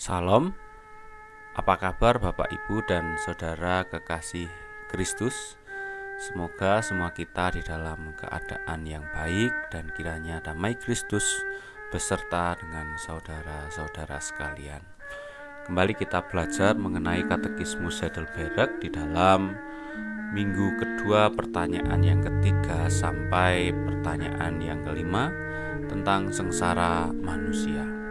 Salam, apa kabar Bapak Ibu dan Saudara kekasih Kristus? Semoga semua kita di dalam keadaan yang baik dan kiranya damai Kristus beserta dengan saudara-saudara sekalian. Kembali kita belajar mengenai Katekismus Heidelberg di dalam minggu kedua, pertanyaan yang ketiga sampai pertanyaan yang kelima tentang sengsara manusia.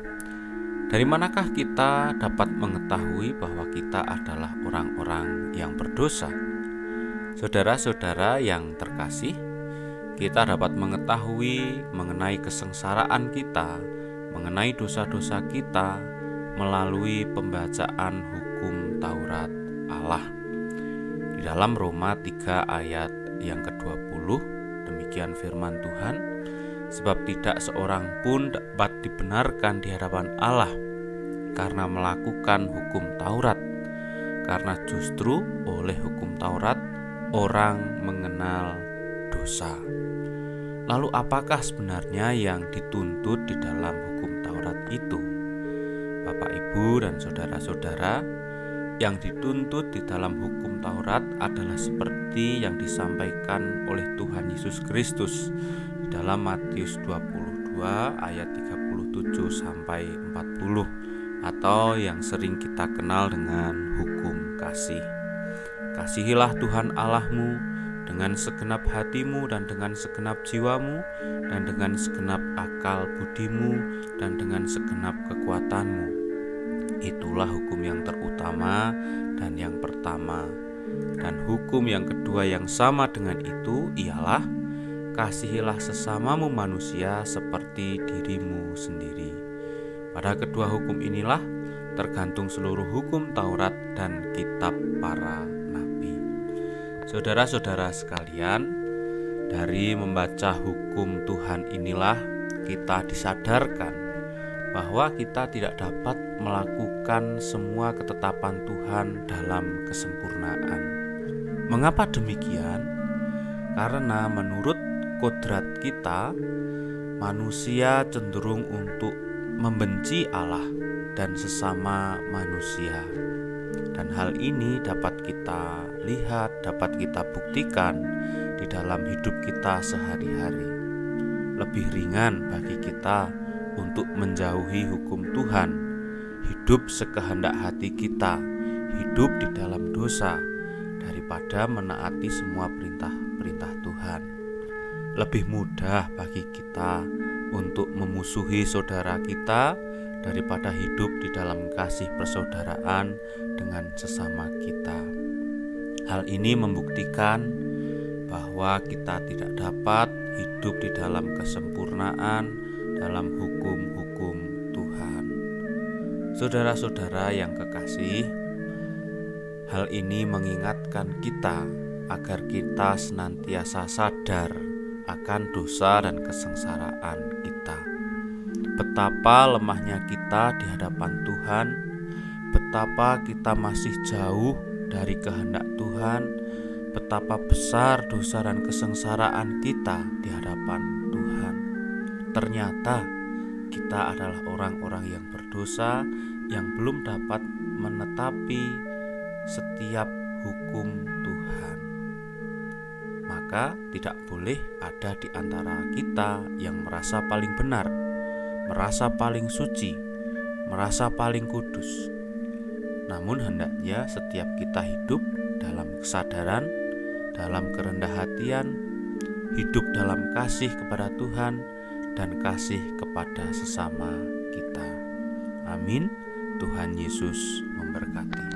Dari manakah kita dapat mengetahui bahwa kita adalah orang-orang yang berdosa? Saudara-saudara yang terkasih, kita dapat mengetahui mengenai kesengsaraan kita, mengenai dosa-dosa kita melalui pembacaan hukum Taurat Allah. Di dalam Roma 3 ayat yang ke-20, demikian firman Tuhan, sebab tidak seorang pun dapat dibenarkan di hadapan Allah karena melakukan hukum Taurat, karena justru oleh hukum Taurat orang mengenal dosa. Lalu apakah sebenarnya yang dituntut di dalam hukum Taurat itu? Bapak, Ibu, dan saudara-saudara, yang dituntut di dalam hukum Taurat adalah seperti yang disampaikan oleh Tuhan Yesus Kristus di dalam Matius 22 ayat 37 sampai 40, atau yang sering kita kenal dengan hukum kasih. Kasihilah Tuhan Allahmu dengan segenap hatimu dan dengan segenap jiwamu dan dengan segenap akal budimu dan dengan segenap kekuatanmu. Itulah hukum yang terutama dan yang pertama. Dan hukum yang kedua yang sama dengan itu ialah kasihilah sesamamu manusia seperti dirimu sendiri. Pada kedua hukum inilah tergantung seluruh hukum Taurat dan kitab para nabi. Saudara-saudara sekalian, dari membaca hukum Tuhan inilah kita disadarkan bahwa kita tidak dapat melakukan semua ketetapan Tuhan dalam kesempurnaan. Mengapa demikian? Karena menurut kodrat kita, manusia cenderung untuk membenci Allah dan sesama manusia. Dan hal ini dapat kita lihat, dapat kita buktikan di dalam hidup kita sehari-hari. Lebih ringan bagi kita untuk menjauhi hukum Tuhan, hidup sekehendak hati kita, hidup di dalam dosa, daripada menaati semua perintah-perintah Tuhan. Lebih mudah bagi kita untuk memusuhi saudara kita daripada hidup di dalam kasih persaudaraan dengan sesama kita. Hal ini membuktikan bahwa kita tidak dapat hidup di dalam kesempurnaan dalam hukum-hukum Tuhan. Saudara-saudara yang kekasih, hal ini mengingatkan kita agar kita senantiasa sadar akan dosa dan kesengsaraan kita. Betapa lemahnya kita di hadapan Tuhan, betapa kita masih jauh dari kehendak Tuhan, betapa besar dosa dan kesengsaraan kita di hadapan Tuhan. Ternyata kita adalah orang-orang yang berdosa yang belum dapat menetapi setiap hukum Tuhan. Maka tidak boleh ada di antara kita yang merasa paling benar, merasa paling suci, merasa paling kudus. Namun hendaknya setiap kita hidup dalam kesadaran, dalam kerendah hatian, hidup dalam kasih kepada Tuhan dan kasih kepada sesama kita. Amin. Tuhan Yesus memberkati.